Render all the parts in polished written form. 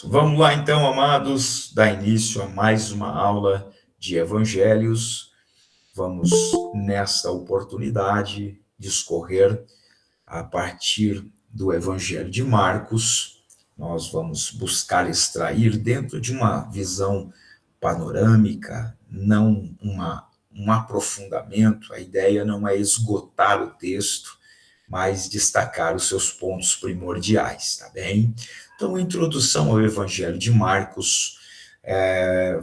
Vamos lá então, amados, dar início a mais uma aula de Evangelhos. Vamos, nesta oportunidade, discorrer a partir do Evangelho de Marcos. Nós vamos buscar extrair dentro de uma visão panorâmica, não um aprofundamento. A ideia não é esgotar o texto, mas destacar os seus pontos primordiais, tá bem? Então, introdução ao Evangelho de Marcos,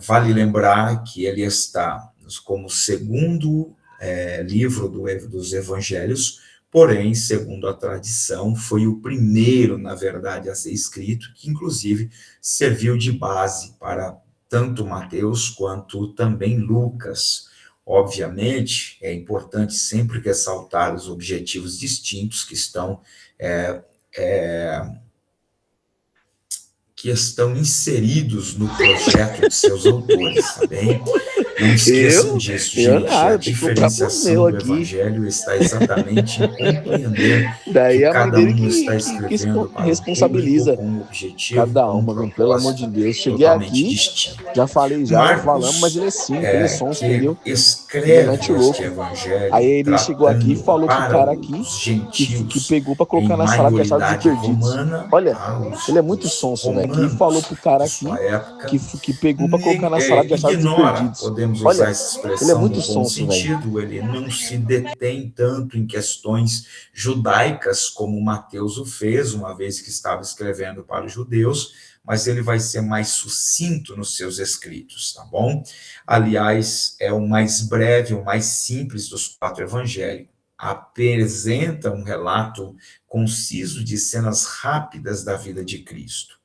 vale lembrar que ele está como segundo livro dos Evangelhos, porém, segundo a tradição, foi o primeiro, na verdade, a ser escrito, que inclusive serviu de base para tanto Mateus quanto também Lucas. Obviamente, é importante sempre ressaltar os objetivos distintos que estão inseridos no projeto de seus autores, tá bem? Não esqueçam disso, gente. A diferenciação do Evangelho está exatamente em compreender Daí que a mãe cada dele um está que escrevendo para responsabiliza um público, com um objetivo, cada com um uma, mano. Pelo amor de propósito Deus. Cheguei totalmente aqui, distinto. já falei, já falamos, mas ele é cínico, ele é sonso, Que entendeu? Ele escreve mete o este louco. Evangelho Aí ele chegou aqui e tratando falou pro para cara aqui os que gentios pegou pra em colocar na sala de achados e maioridade perdidos. romana, Olha, os ele é muito sonso, velho. Que romanos falou pro cara de aqui sua época, que pegou pra colocar na sala de achados e ignora, perdidos. podemos usar Olha, essa ele é expressão muito no bom sonso, velho. sentido, ele não se detém tanto em questões judaicas como Mateus o fez, uma vez que estava escrevendo para os judeus, mas ele vai ser mais sucinto nos seus escritos, tá bom? Aliás, é o mais breve, o mais simples dos 4 evangelhos. Apresenta um relato conciso de cenas rápidas da vida de Cristo.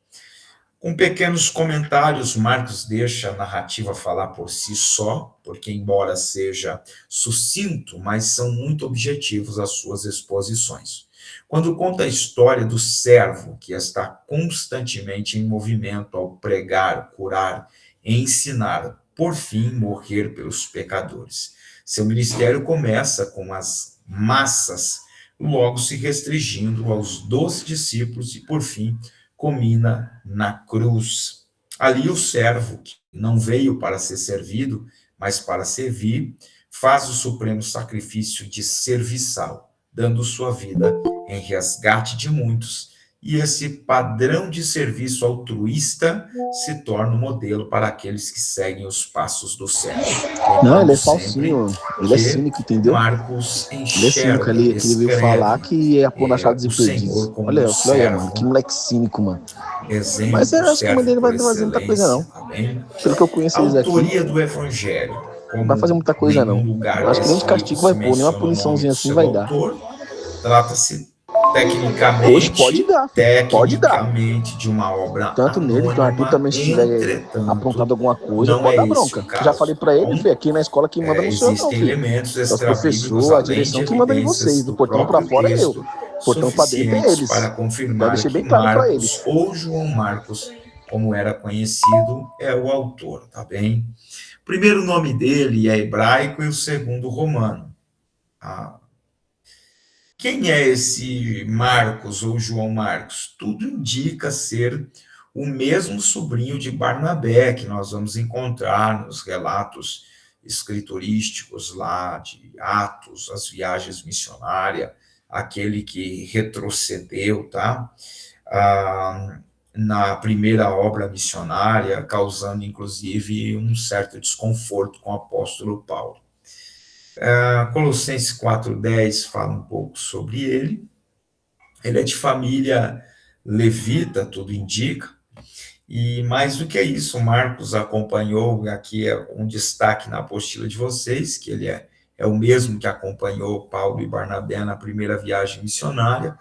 Com pequenos comentários, Marcos deixa a narrativa falar por si só, porque, embora seja sucinto, mas são muito objetivos as suas exposições. Quando conta a história do servo que está constantemente em movimento ao pregar, curar e ensinar, por fim, morrer pelos pecadores. Seu ministério começa com as massas, logo se restringindo aos 12 discípulos e, por fim, culmina na cruz. Ali o servo, que não veio para ser servido, mas para servir, faz o supremo sacrifício de serviçal, dando sua vida em resgate de muitos, e esse padrão de serviço altruísta se torna um modelo para aqueles que seguem os passos do servo. Não, ele é falsinho, ele é cínico, entendeu? Marcos Ele é cínico, enxerga, ele veio falar que é pôr achados e o perdidos. Senhor como Olha, eu falei, olha, servo, mano, que moleque cínico, mano. exemplo, Mas eu acho que a mãe dele por vai fazer muita coisa, não. excelência, tá bem? Pelo que eu conheço eles aqui, Autoria do Evangelho, não como vai fazer muita coisa, não. nenhum lugar Eu acho que nem de escrito castigo vai se pôr, nem uma menciona o nome puniçãozinha do assim seu vai dar. autor, trata-se Hoje pode dar, pode dar. tecnicamente de uma obra Tanto nele, que o Arthur anônima, também, se tiver entretanto, aprontado alguma coisa, não pode é dar esse bronca. o caso. Já falei pra ele, Bom, filho, aqui na escola quem manda não sou eu, não, existem filho. elementos É os extra-bíblicos, professores, a além de direção que manda em vocês. evidências Do do portão pra próprio fora é eu. texto, Portão pra dentro é suficientes eles. para Já confirmar deixei que bem claro pra Marcos, eles. ou João Marcos, como era conhecido, é o autor, tá bem? O primeiro nome dele é hebraico e o segundo romano. Quem é esse Marcos ou João Marcos? Tudo indica ser o mesmo sobrinho de Barnabé que nós vamos encontrar nos relatos escriturísticos lá de Atos, as viagens missionárias, aquele que retrocedeu, tá? Na primeira obra missionária, causando inclusive um certo desconforto com o apóstolo Paulo. Colossenses 4:10 fala um pouco sobre ele. Ele é de família levita, tudo indica. E mais do que isso, Marcos acompanhou, aqui é um destaque na apostila de vocês, que ele é o mesmo que acompanhou Paulo e Barnabé na primeira viagem missionária.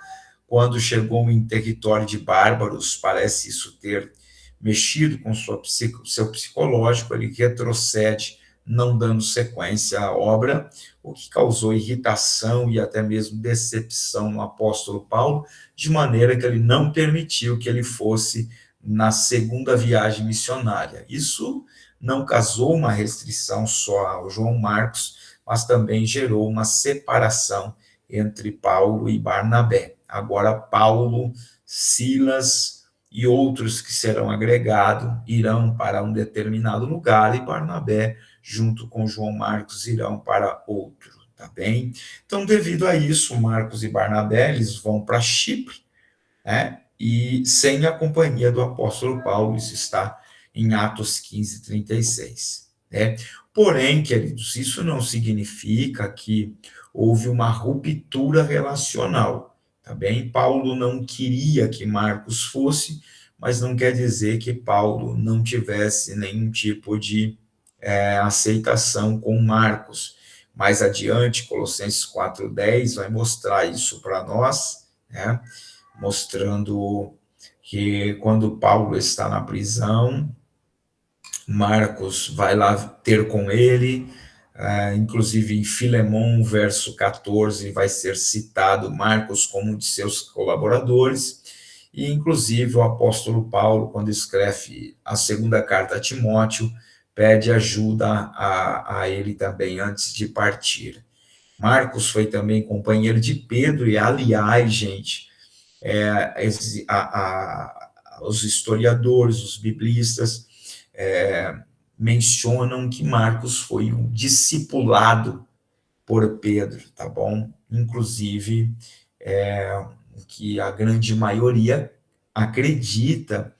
Quando chegou em território de bárbaros, parece isso ter mexido com seu psicológico, ele retrocede, não dando sequência à obra, o que causou irritação e até mesmo decepção no apóstolo Paulo, de maneira que ele não permitiu que ele fosse na segunda viagem missionária. Isso não causou uma restrição só ao João Marcos, mas também gerou uma separação entre Paulo e Barnabé. Agora, Paulo, Silas e outros que serão agregados irão para um determinado lugar, e Barnabé, junto com João Marcos, irão para outro, tá bem? Então, devido a isso, Marcos e Barnabé, eles vão para Chipre, né? E sem a companhia do apóstolo Paulo, isso está em Atos 15, 36, né? Porém, queridos, isso não significa que houve uma ruptura relacional, tá bem? Paulo não queria que Marcos fosse, mas não quer dizer que Paulo não tivesse nenhum tipo de aceitação com Marcos. Mais adiante, Colossenses 4:10 vai mostrar isso para nós, né? Mostrando que quando Paulo está na prisão, Marcos vai lá ter com ele, inclusive em Filemão, verso 14, vai ser citado Marcos como um de seus colaboradores, e inclusive o apóstolo Paulo, quando escreve a segunda carta a Timóteo, pede ajuda a ele também antes de partir. Marcos foi também companheiro de Pedro, e aliás, gente, os historiadores, os biblistas, mencionam que Marcos foi um discipulado por Pedro, tá bom? Inclusive, que a grande maioria acredita,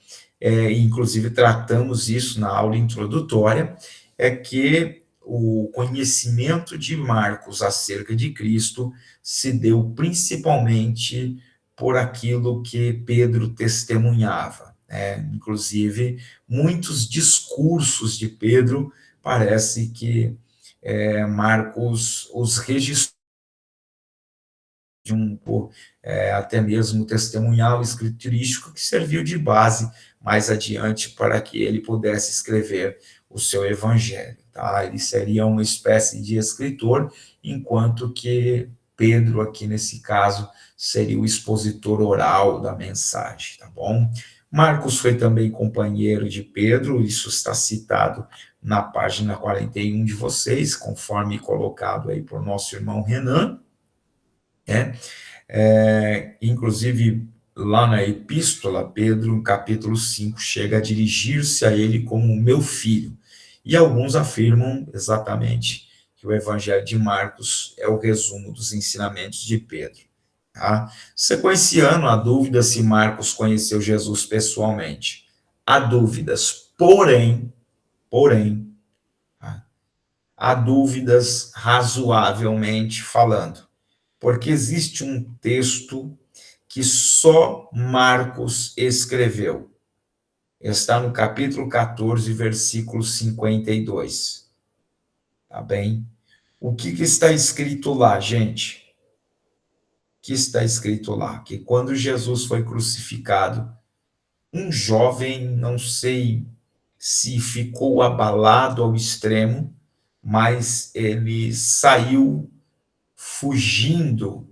inclusive tratamos isso na aula introdutória, é que o conhecimento de Marcos acerca de Cristo se deu principalmente por aquilo que Pedro testemunhava, né? Inclusive, muitos discursos de Pedro parece que Marcos os registrou de até mesmo testemunhal escriturístico que serviu de base mais adiante para que ele pudesse escrever o seu evangelho, tá? Ele seria uma espécie de escritor, enquanto que Pedro, aqui nesse caso, seria o expositor oral da mensagem, tá bom? Marcos foi também companheiro de Pedro, isso está citado na página 41 de vocês, conforme colocado aí por nosso irmão Renan, né? Inclusive, lá na epístola, Pedro, no capítulo 5, chega a dirigir-se a ele como meu filho. E alguns afirmam exatamente que o evangelho de Marcos é o resumo dos ensinamentos de Pedro. Tá? Sequenciando, há dúvida se Marcos conheceu Jesus pessoalmente. Há dúvidas, porém, tá? Há dúvidas razoavelmente falando, porque existe um texto que só Marcos escreveu. Está no capítulo 14, versículo 52. Tá bem? O que está escrito lá, gente? O que está escrito lá? Que quando Jesus foi crucificado, um jovem, não sei se ficou abalado ao extremo, mas ele saiu fugindo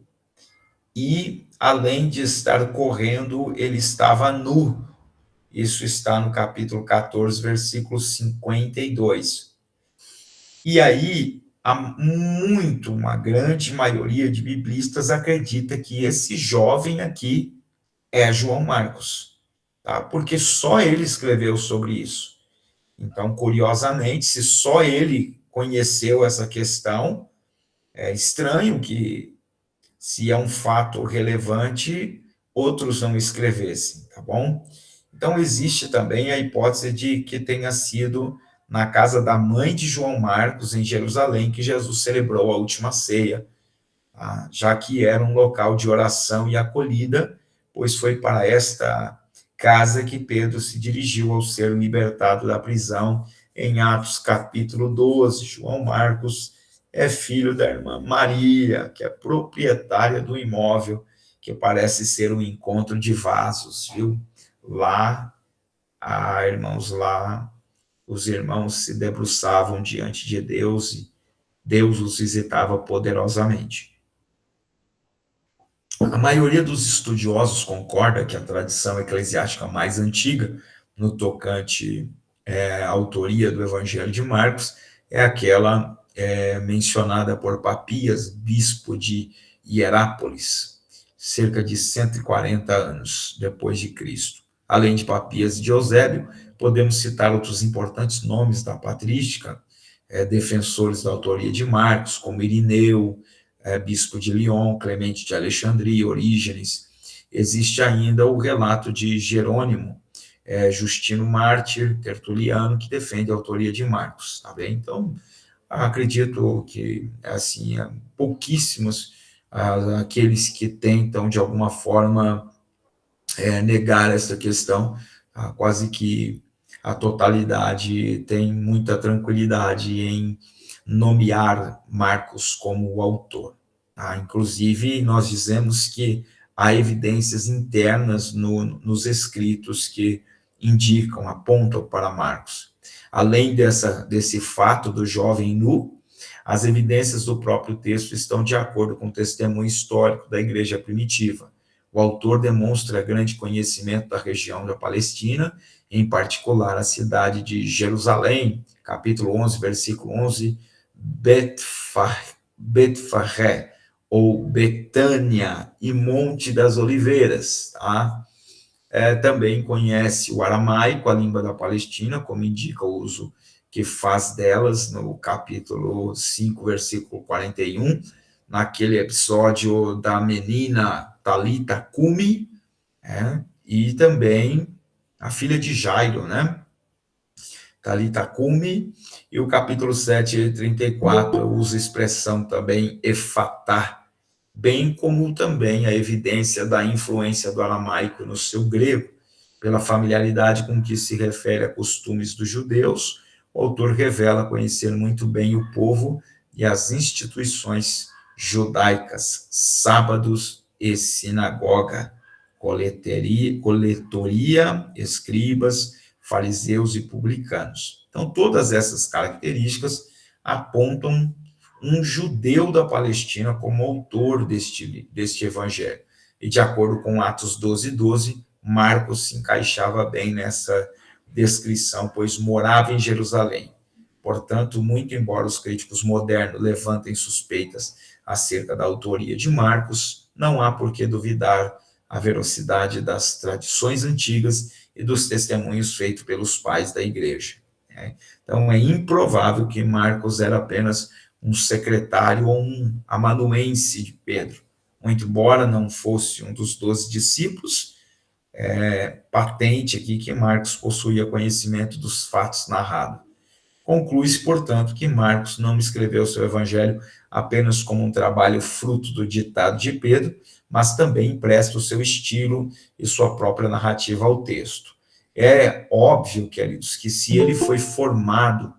e, além de estar correndo, ele estava nu. Isso está no capítulo 14, versículo 52. E aí, uma grande maioria de biblistas acredita que esse jovem aqui é João Marcos, tá? Porque só ele escreveu sobre isso. Então, curiosamente, se só ele conheceu essa questão, é estranho que, se é um fato relevante, outros não escrevessem, tá bom? Então, existe também a hipótese de que tenha sido na casa da mãe de João Marcos, em Jerusalém, que Jesus celebrou a última ceia, tá? Já que era um local de oração e acolhida, pois foi para esta casa que Pedro se dirigiu ao ser libertado da prisão, em Atos capítulo 12. João Marcos é filho da irmã Maria, que é proprietária do imóvel, que parece ser um encontro de vasos, viu? Lá, irmãos, lá, os irmãos se debruçavam diante de Deus e Deus os visitava poderosamente. A maioria dos estudiosos concorda que a tradição eclesiástica mais antiga, no tocante à autoria do Evangelho de Marcos, é aquela mencionada por Papias, bispo de Hierápolis, cerca de 140 anos depois de Cristo. Além de Papias e de Eusébio, podemos citar outros importantes nomes da patrística, defensores da autoria de Marcos, como Irineu, bispo de Lyon, Clemente de Alexandria, Orígenes. Existe ainda o relato de Jerônimo, Justino Mártir, Tertuliano, que defende a autoria de Marcos, tá bem? Então, acredito que, assim, pouquíssimos aqueles que tentam, de alguma forma, negar essa questão, quase que a totalidade tem muita tranquilidade em nomear Marcos como o autor. Tá? Inclusive, nós dizemos que há evidências internas nos escritos que indicam, apontam para Marcos. Além desse fato do jovem nu, as evidências do próprio texto estão de acordo com o testemunho histórico da igreja primitiva. O autor demonstra grande conhecimento da região da Palestina, em particular a cidade de Jerusalém, capítulo 11, versículo 11, Betfagé, ou Betânia e Monte das Oliveiras, tá? Também conhece o aramaico, a língua da Palestina, como indica o uso que faz delas no capítulo 5, versículo 41, naquele episódio da menina Talita Cumi, e também a filha de Jairo, né? Talita Cumi, e o capítulo 7, 34, usa a expressão também Efatá, bem como também a evidência da influência do aramaico no seu grego, pela familiaridade com que se refere a costumes dos judeus. O autor revela conhecer muito bem o povo e as instituições judaicas, sábados e sinagoga, coletoria, escribas, fariseus e publicanos. Então, todas essas características apontam um judeu da Palestina como autor deste evangelho. E, de acordo com Atos 12, 12, Marcos se encaixava bem nessa descrição, pois morava em Jerusalém. Portanto, muito embora os críticos modernos levantem suspeitas acerca da autoria de Marcos, não há por que duvidar a veracidade das tradições antigas e dos testemunhos feitos pelos pais da igreja. Então, é improvável que Marcos era apenas um secretário ou um amanuense de Pedro. Muito embora não fosse um dos 12 discípulos, patente aqui que Marcos possuía conhecimento dos fatos narrados. Conclui-se, portanto, que Marcos não escreveu seu evangelho apenas como um trabalho fruto do ditado de Pedro, mas também empresta o seu estilo e sua própria narrativa ao texto. É óbvio, queridos, que se ele foi formado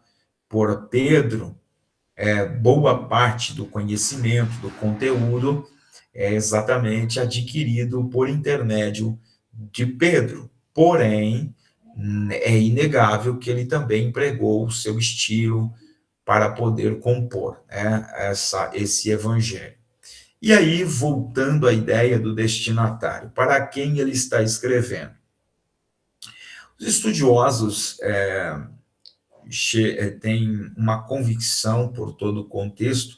por Pedro, boa parte do conhecimento, do conteúdo, é exatamente adquirido por intermédio de Pedro. Porém, é inegável que ele também empregou o seu estilo para poder compor esse evangelho. E aí, voltando à ideia do destinatário, para quem ele está escrevendo? Os estudiosos têm uma convicção por todo o contexto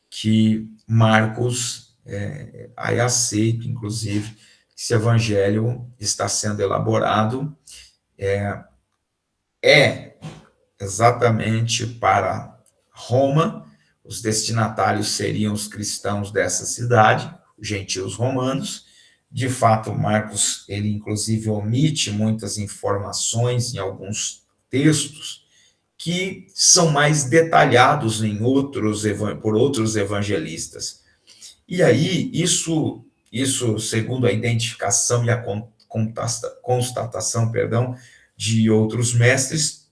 que Marcos aí aceita, inclusive, que esse evangelho está sendo elaborado exatamente para Roma. Os destinatários seriam os cristãos dessa cidade, os gentios romanos. De fato, Marcos, ele inclusive omite muitas informações em alguns textos que são mais detalhados por outros evangelistas. E aí, isso segundo a identificação e a constatação, de outros mestres,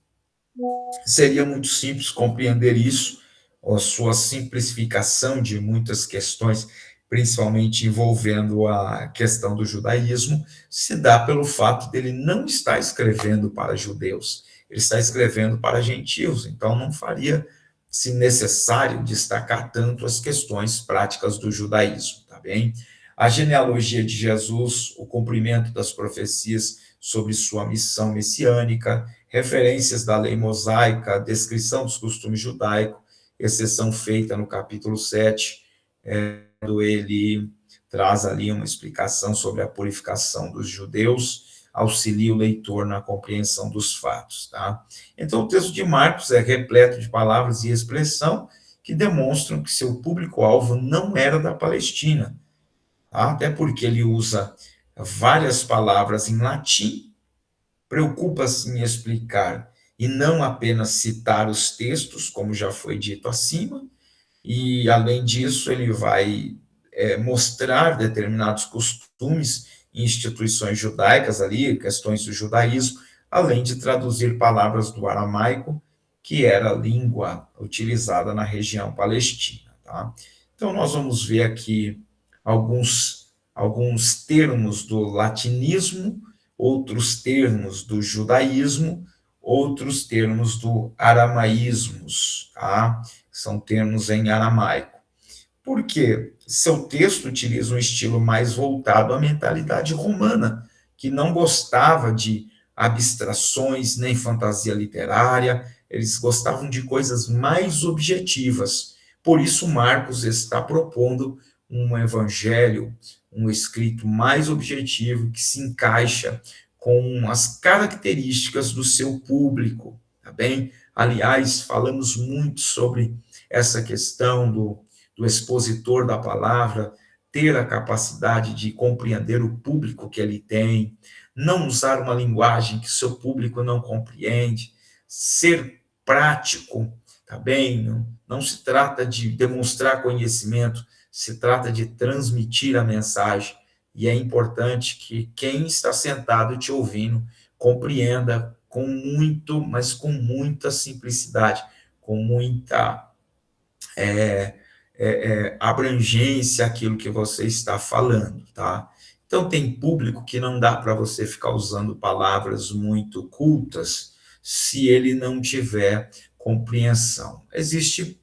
seria muito simples compreender isso, a sua simplificação de muitas questões, principalmente envolvendo a questão do judaísmo, se dá pelo fato dele não estar escrevendo para judeus, ele está escrevendo para gentios, então não faria-se necessário destacar tanto as questões práticas do judaísmo, tá bem? A genealogia de Jesus, o cumprimento das profecias sobre sua missão messiânica, referências da lei mosaica, descrição dos costumes judaicos, exceção feita no capítulo 7, quando ele traz ali uma explicação sobre a purificação dos judeus, auxilia o leitor na compreensão dos fatos, tá? Então, o texto de Marcos é repleto de palavras e expressão que demonstram que seu público-alvo não era da Palestina, tá? Até porque ele usa várias palavras em latim, preocupa-se em explicar e não apenas citar os textos, como já foi dito acima, e, além disso, ele vai mostrar determinados costumes e instituições judaicas ali, questões do judaísmo, além de traduzir palavras do aramaico, que era a língua utilizada na região palestina, tá? Então, nós vamos ver aqui alguns termos do latinismo, outros termos do judaísmo, outros termos do aramaísmos, tá? São termos em aramaico. Por quê? Seu texto utiliza um estilo mais voltado à mentalidade romana, que não gostava de abstrações nem fantasia literária, eles gostavam de coisas mais objetivas. Por isso, Marcos está propondo um evangelho, um escrito mais objetivo, que se encaixa com as características do seu público, tá bem? Aliás, falamos muito sobre essa questão do expositor da palavra ter a capacidade de compreender o público que ele tem, não usar uma linguagem que seu público não compreende, ser prático, tá bem? Não se trata de demonstrar conhecimento, se trata de transmitir a mensagem, e é importante que quem está sentado te ouvindo compreenda com muito, mas com muita simplicidade, com muita abrangência aquilo que você está falando, tá? Então, tem público que não dá para você ficar usando palavras muito cultas se ele não tiver compreensão. Existe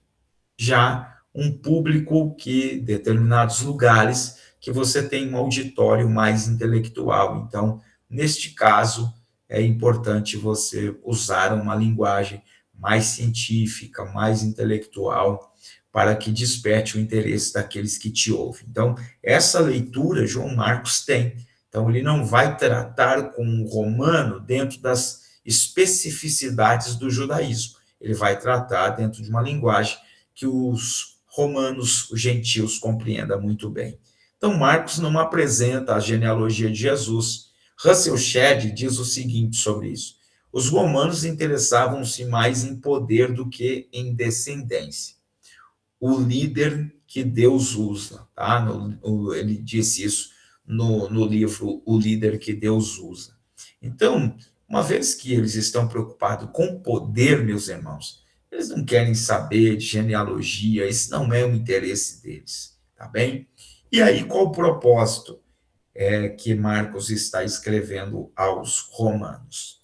já um público que, em determinados lugares, que você tem um auditório mais intelectual. Então, neste caso, é importante você usar uma linguagem mais científica, mais intelectual, para que desperte o interesse daqueles que te ouvem. Então, essa leitura João Marcos tem. Então, ele não vai tratar com o romano dentro das especificidades do judaísmo. Ele vai tratar dentro de uma linguagem que os romanos, os gentios, compreendam muito bem. Então, Marcos não apresenta a genealogia de Jesus. Russell Shedd diz o seguinte sobre isso: os romanos interessavam-se mais em poder do que em descendência. O líder que Deus usa, tá? Ele disse isso no livro O Líder que Deus Usa. Então, uma vez que eles estão preocupados com poder, meus irmãos, eles não querem saber de genealogia, isso não é o interesse deles, tá bem? E aí, qual o propósito que Marcos está escrevendo aos romanos?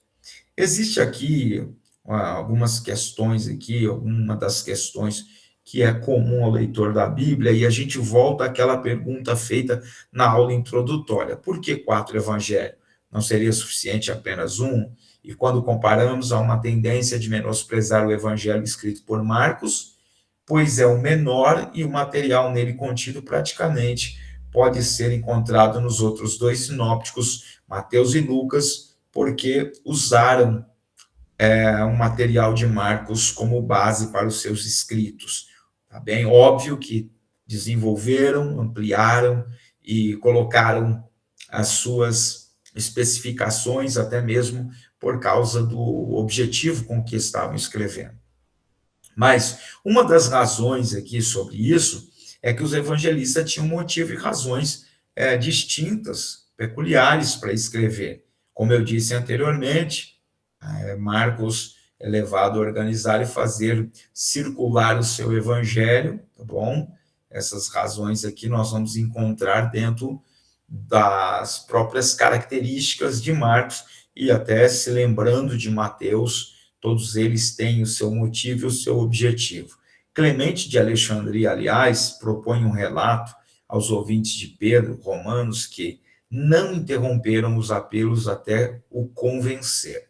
Existe aqui algumas questões aqui, alguma das questões que é comum ao leitor da Bíblia, e a gente volta àquela pergunta feita na aula introdutória: por que 4 evangelhos? Não seria suficiente apenas um? E quando comparamos, há uma tendência de menosprezar o evangelho escrito por Marcos, pois é o menor e o material nele contido praticamente pode ser encontrado nos outros 2 sinópticos, Mateus e Lucas, porque usaram um material de Marcos como base para os seus escritos. Tá bem? Óbvio que desenvolveram, ampliaram e colocaram as suas especificações, até mesmo por causa do objetivo com que estavam escrevendo. Mas uma das razões aqui sobre isso é que os evangelistas tinham motivo e razões distintas, peculiares para escrever. Como eu disse anteriormente, Marcos é levado a organizar e fazer circular o seu evangelho, tá bom? Essas razões aqui nós vamos encontrar dentro das próprias características de Marcos, e até se lembrando de Mateus, todos eles têm o seu motivo e o seu objetivo. Clemente de Alexandria, aliás, propõe um relato aos ouvintes de Pedro, romanos, que não interromperam os apelos até o convencer,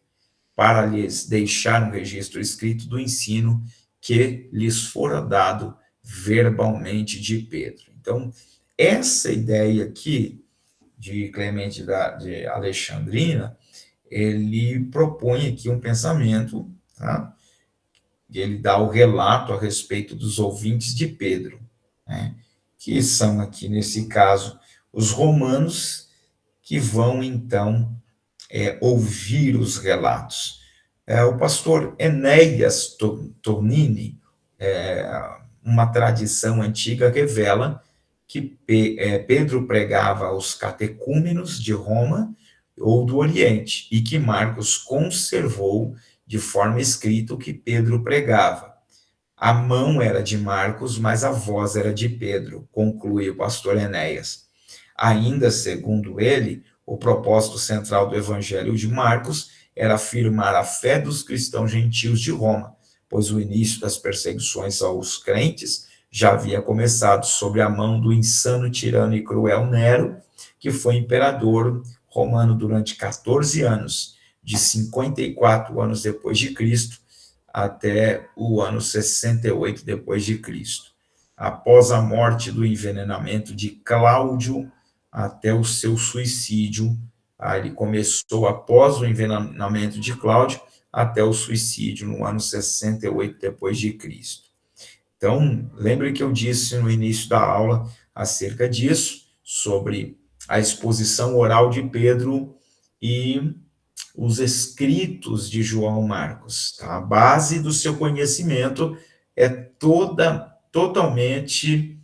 para lhes deixar um registro escrito do ensino que lhes fora dado verbalmente de Pedro. Então, essa ideia aqui de Clemente de Alexandrina, ele propõe aqui um pensamento, tá? E ele dá o relato a respeito dos ouvintes de Pedro, né? Que são aqui, nesse caso, os romanos, que vão, então, ouvir os relatos. O pastor Enéas Tornini, uma tradição antiga, revela que Pedro pregava aos catecúmenos de Roma ou do Oriente, e que Marcos conservou de forma escrita o que Pedro pregava. A mão era de Marcos, mas a voz era de Pedro, conclui o pastor Enéas. Ainda, segundo ele, o propósito central do Evangelho de Marcos era afirmar a fé dos cristãos gentios de Roma, pois o início das perseguições aos crentes já havia começado sob a mão do insano tirano e cruel Nero, que foi imperador romano durante 14 anos, de 54 anos depois de Cristo até o ano 68 depois de Cristo. Após a morte do envenenamento de Cláudio até o seu suicídio, ele começou após o envenenamento de Cláudio até o suicídio no ano 68 depois de Cristo. Então, lembre que eu disse no início da aula acerca disso, sobre a exposição oral de Pedro e os escritos de João Marcos. Tá? A base do seu conhecimento é totalmente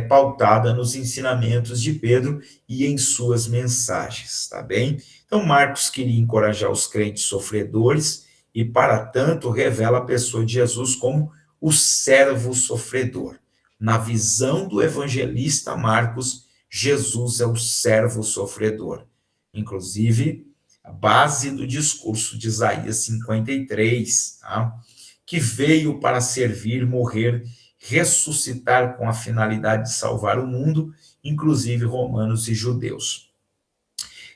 pautada nos ensinamentos de Pedro e em suas mensagens, tá bem? Então, Marcos queria encorajar os crentes sofredores e, para tanto, revela a pessoa de Jesus como o servo sofredor. Na visão do evangelista Marcos, Jesus é o servo sofredor. Inclusive, a base do discurso de Isaías 53, tá? Que veio para servir, morrer, ressuscitar com a finalidade de salvar o mundo, inclusive romanos e judeus.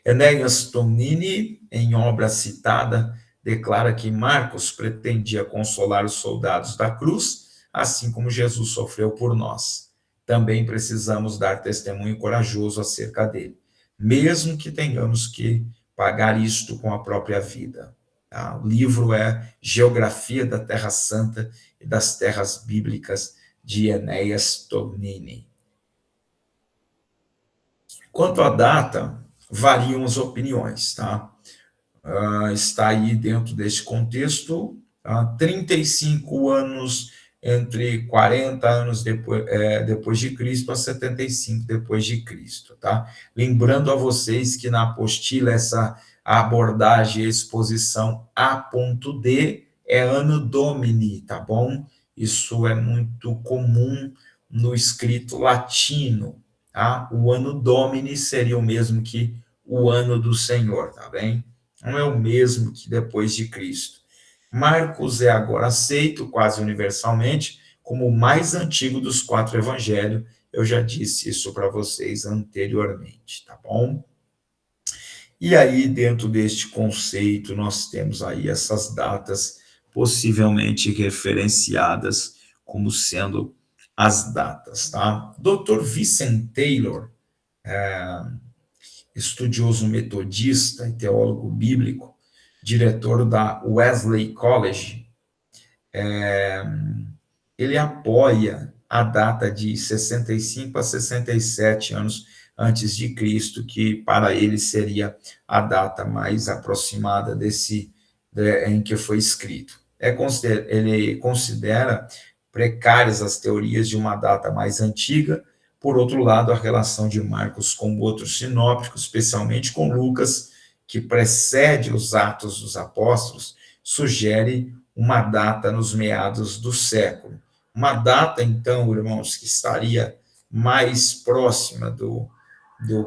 Enéas Tonini, em obra citada, declara que Marcos pretendia consolar os soldados da cruz, assim como Jesus sofreu por nós. Também precisamos dar testemunho corajoso acerca dele, mesmo que tenhamos que pagar isto com a própria vida. Tá? O livro é Geografia da Terra Santa e das Terras Bíblicas, de Enéas Tonini. Quanto à data, variam as opiniões, tá? Está aí dentro desse contexto, 35 anos entre 40 anos depois de Cristo a 75 depois de Cristo, tá? Lembrando a vocês que na apostila essa abordagem e exposição A.D é Anno Domini, tá bom? Isso é muito comum no escrito latino, tá? O Anno Domini seria o mesmo que o ano do Senhor, tá bem? Não é o mesmo que depois de Cristo. Marcos é agora aceito quase universalmente como o mais antigo dos 4 evangelhos. Eu já disse isso para vocês anteriormente, tá bom? E aí, dentro deste conceito, nós temos aí essas datas possivelmente referenciadas como sendo as datas, tá? Dr. Vincent Taylor, estudioso metodista e teólogo bíblico, diretor da Wesley College, ele apoia a data de 65 a 67 anos antes de Cristo, que para ele seria a data mais aproximada em que foi escrito. Ele considera precárias as teorias de uma data mais antiga. Por outro lado, a relação de Marcos com outros sinópticos, especialmente com Lucas, que precede os Atos dos Apóstolos, sugere uma data nos meados do século. Uma data, então, irmãos, que estaria mais próxima do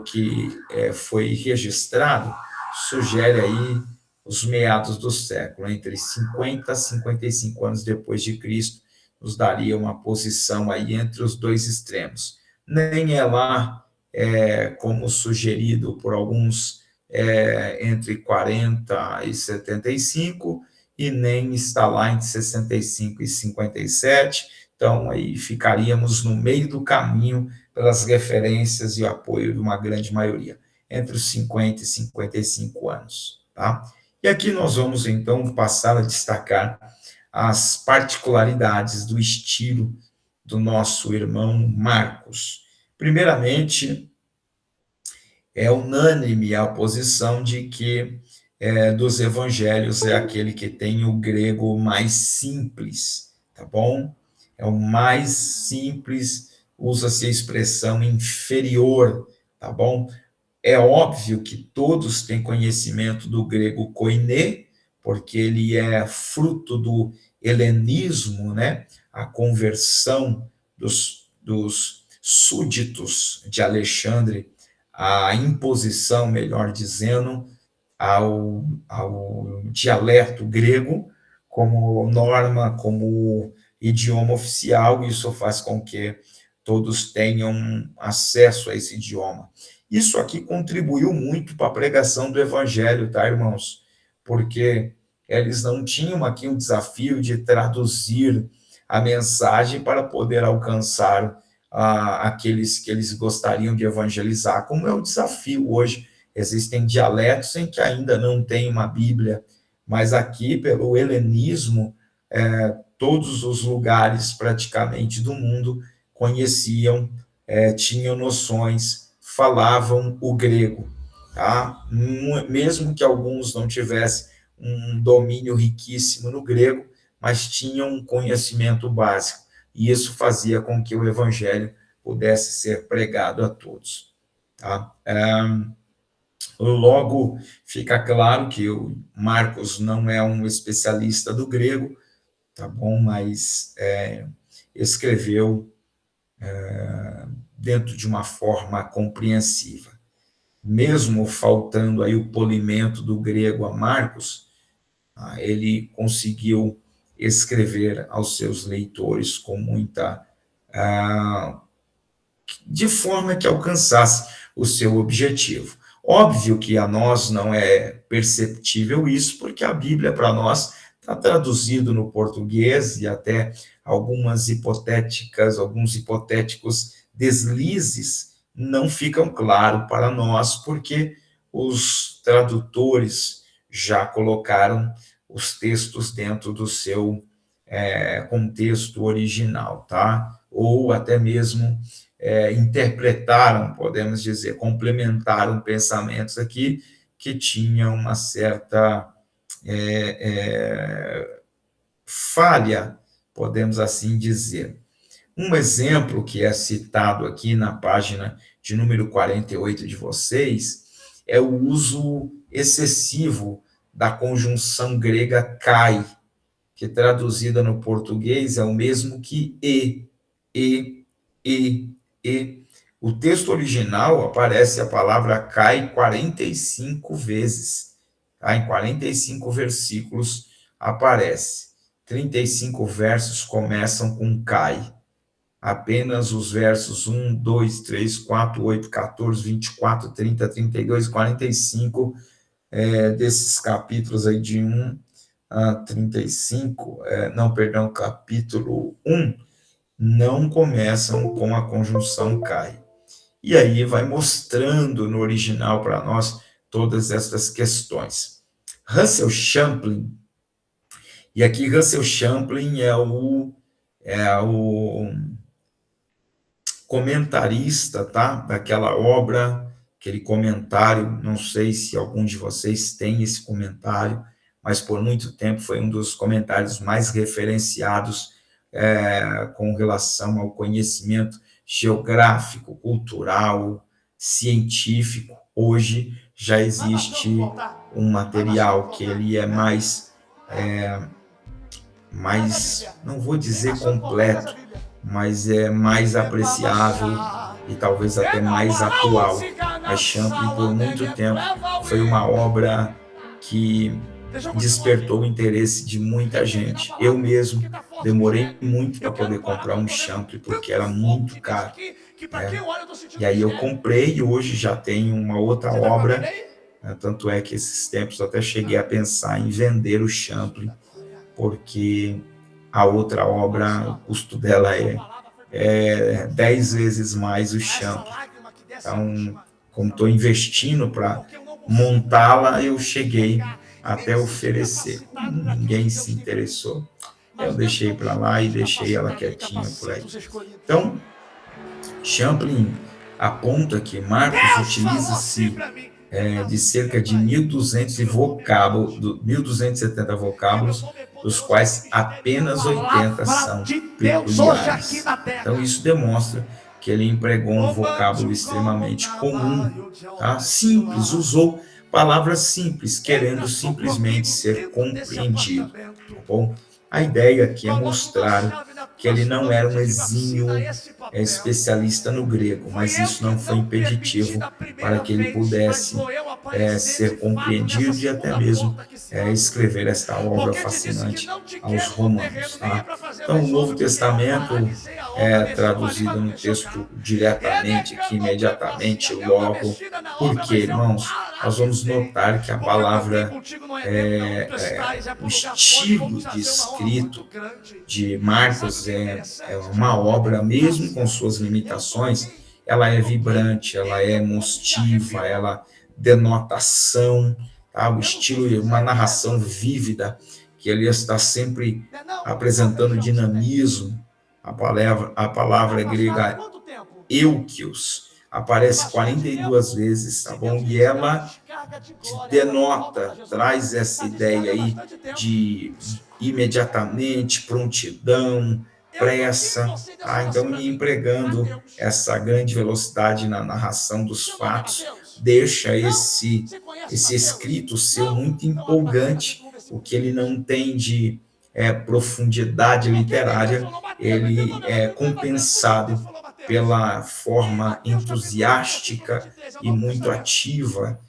que foi registrado, sugere aí os meados do século, entre 50 a 55 anos depois de Cristo, nos daria uma posição aí entre os dois extremos. Nem é lá, como sugerido por alguns, entre 40 e 75, e nem está lá entre 65 e 57, então aí ficaríamos no meio do caminho pelas referências e apoio de uma grande maioria. entre os 50 e 55 anos. Tá? E aqui nós vamos, então, passar a destacar as particularidades do estilo do nosso irmão Marcos. Primeiramente, é unânime a posição de que dos evangelhos é aquele que tem o grego mais simples, tá bom? É o mais simples, usa-se a expressão inferior, tá bom? É óbvio que todos têm conhecimento do grego koiné, porque ele é fruto do helenismo, né? A conversão dos súditos de Alexandre, a imposição, melhor dizendo, ao dialeto grego como norma, como idioma oficial, e isso faz com que todos tenham acesso a esse idioma. Isso aqui contribuiu muito para a pregação do evangelho, tá, irmãos? Porque eles não tinham aqui um desafio de traduzir a mensagem para poder alcançar aqueles que eles gostariam de evangelizar, como é o desafio hoje. Existem dialetos em que ainda não tem uma Bíblia, mas aqui, pelo helenismo, todos os lugares praticamente do mundo conheciam, tinham noções, falavam o grego, tá? Mesmo que alguns não tivessem um domínio riquíssimo no grego, mas tinham um conhecimento básico, e isso fazia com que o evangelho pudesse ser pregado a todos, tá? Logo, fica claro que o Marcos não é um especialista do grego, tá bom? Mas escreveu dentro de uma forma compreensiva. Mesmo faltando aí o polimento do grego a Marcos, ele conseguiu escrever aos seus leitores com muita... de forma que alcançasse o seu objetivo. Óbvio que a nós não é perceptível isso, porque a Bíblia para nós está traduzido no português e até alguns hipotéticos deslizes não ficam claros para nós, porque os tradutores já colocaram os textos dentro do seu contexto original, tá? Ou até mesmo interpretaram, podemos dizer, complementaram pensamentos aqui que tinham uma certa falha, podemos assim dizer. Um exemplo que é citado aqui na página de número 48 de vocês é o uso excessivo da conjunção grega kai, que traduzida no português é o mesmo que e. O texto original aparece a palavra cai 45 vezes. Tá? Em 45 versículos aparece. 35 versos começam com cai. Apenas os versos 1, 2, 3, 4, 8, 14, 24, 30, 32 e 45 desses capítulos aí de 1 a 35, capítulo 1, não começam com a conjunção cai. E aí vai mostrando no original para nós todas essas questões. Russell Champlin, e aqui Russell Champlin é o comentarista, tá? Daquela obra, aquele comentário, não sei se algum de vocês tem esse comentário, mas por muito tempo foi um dos comentários mais referenciados com relação ao conhecimento geográfico, cultural, científico. Hoje já existe um material que ele é mais, não vou dizer completo, mas é mais apreciável e talvez até mais atual. Mas Champlin, por muito tempo, foi uma obra que despertou o interesse de muita gente. Eu mesmo demorei muito para poder comprar um Champlin, porque era muito caro. E aí eu comprei e hoje já tenho uma outra obra, tanto é que esses tempos eu até cheguei a pensar em vender o Champlin, porque a outra obra, o custo dela é 10 vezes mais o Champlin. Então, como estou investindo para montá-la, eu cheguei até oferecer. Ninguém se interessou. Eu deixei para lá e deixei ela quietinha por aí. Então, Champlin aponta que Marcos utiliza-se de cerca de 1.270 vocábulos, dos quais apenas 80 são peculiares. Então, isso demonstra que ele empregou um vocábulo extremamente comum, tá? Simples, usou palavras simples, querendo simplesmente ser compreendido, tá bom? A ideia aqui é mostrar que ele não era um exímio especialista no grego, mas isso não foi impeditivo para que ele pudesse ser compreendido e até mesmo escrever esta obra fascinante aos romanos. Tá? Então, o Novo Testamento é traduzido no texto diretamente, aqui imediatamente, logo, porque, irmãos, nós vamos notar que a palavra, o estilo de escrito de Marcos é uma obra, mesmo com suas limitações, ela é vibrante, ela é emotiva, ela denota ação, tá? O estilo, uma narração vívida, que ele está sempre apresentando dinamismo. A palavra grega eukios aparece 42 vezes, tá bom? E ela denota, traz essa ideia aí de imediatamente, prontidão, pressa, tá? Então, empregando essa grande velocidade na narração dos fatos, deixa esse escrito ser muito empolgante, o que ele não tem de profundidade literária, ele é compensado pela forma entusiástica e muito ativa,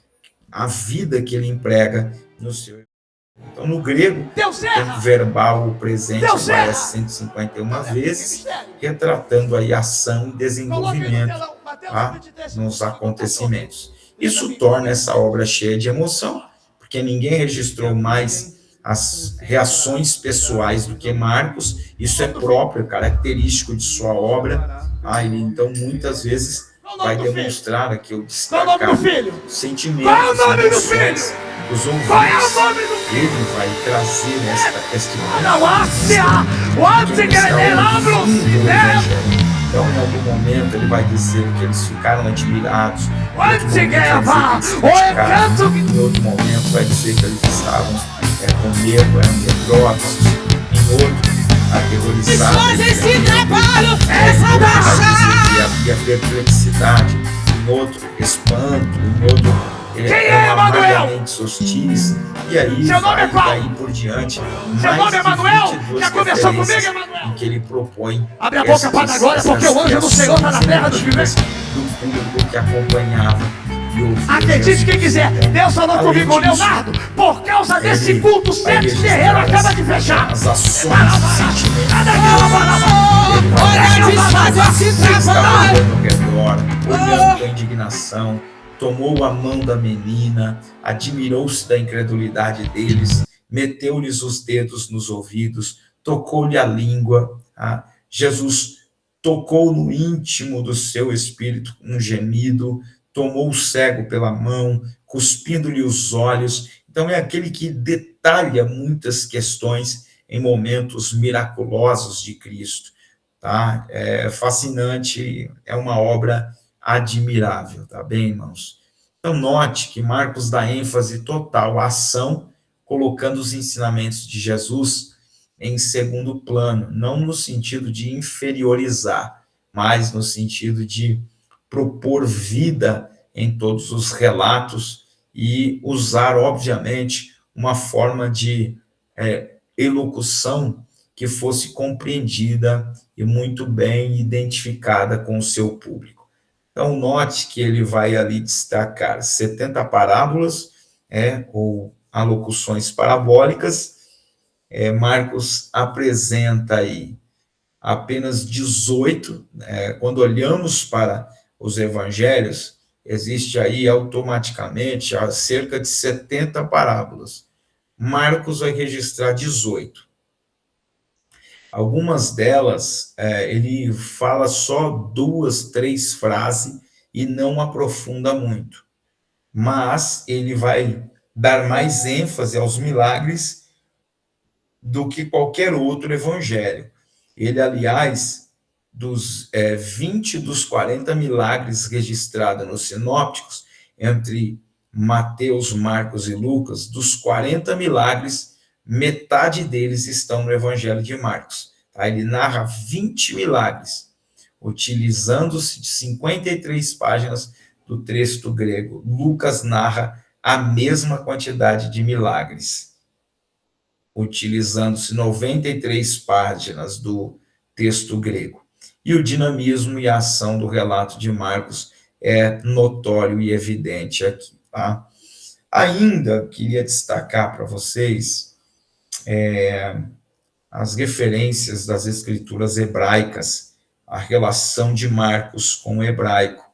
a vida que ele emprega no seu. Então, no grego, o tempo verbal, o presente, aparece 151 vezes, retratando aí ação e desenvolvimento, tá, nos acontecimentos. Isso torna essa obra cheia de emoção, porque ninguém registrou mais as reações pessoais do que Marcos. Isso é próprio, característico de sua obra. Ele, então, muitas vezes vai demonstrar aqui o destacar os sentimentos, as emoções dos ouvintes. Ele vai trazer esta então, em algum momento, ele vai dizer que eles ficaram admirados. Em outro momento, vai dizer que eles estavam com medo, eram medrosos. Em outro, aterrorizados. Havia perplexidade. Em outro, espanto. Em outro, amargamente hostis. E aí vai daí por diante mais de 22 referências em que ele propõe abre a boca para a glória, porque o anjo do Senhor está na terra dos viventes. Do público que acompanhava e ouvia. Acredite quem quiser, Deus falou comigo, Leonardo, por causa desse culto, 7 terreiros acaba de fechar. As ações, os sentimentos. Estava olhando ao redor, olhando com indignação, tomou a mão da menina, admirou-se da incredulidade deles, meteu-lhes os dedos nos ouvidos, tocou-lhe a língua. Jesus tocou no íntimo do seu espírito um gemido, tomou o cego pela mão, cuspindo-lhe os olhos. Então, é aquele que detalha muitas questões em momentos miraculosos de Cristo. Tá? É fascinante, é uma obra admirável, tá bem, irmãos? Então, note que Marcos dá ênfase total à ação, colocando os ensinamentos de Jesus em segundo plano, não no sentido de inferiorizar, mas no sentido de propor vida em todos os relatos e usar, obviamente, uma forma de elocução que fosse compreendida e muito bem identificada com o seu público. Então, note que ele vai ali destacar 70 parábolas, ou alocuções parabólicas. Marcos apresenta aí apenas 18. Quando olhamos para os evangelhos, existe aí automaticamente cerca de 70 parábolas. Marcos vai registrar 18. Algumas delas, ele fala só 2, 3 frases e não aprofunda muito. Mas ele vai dar mais ênfase aos milagres do que qualquer outro evangelho. Ele, aliás, dos 20 dos 40 milagres registrados nos sinópticos, entre Mateus, Marcos e Lucas, dos 40 milagres, metade deles estão no evangelho de Marcos. Tá? Ele narra 20 milagres, utilizando-se de 53 páginas do texto grego. Lucas narra a mesma quantidade de milagres, utilizando-se 93 páginas do texto grego. E o dinamismo e a ação do relato de Marcos é notório e evidente aqui. Tá? Ainda queria destacar para vocês as referências das escrituras hebraicas, a relação de Marcos com o hebraico.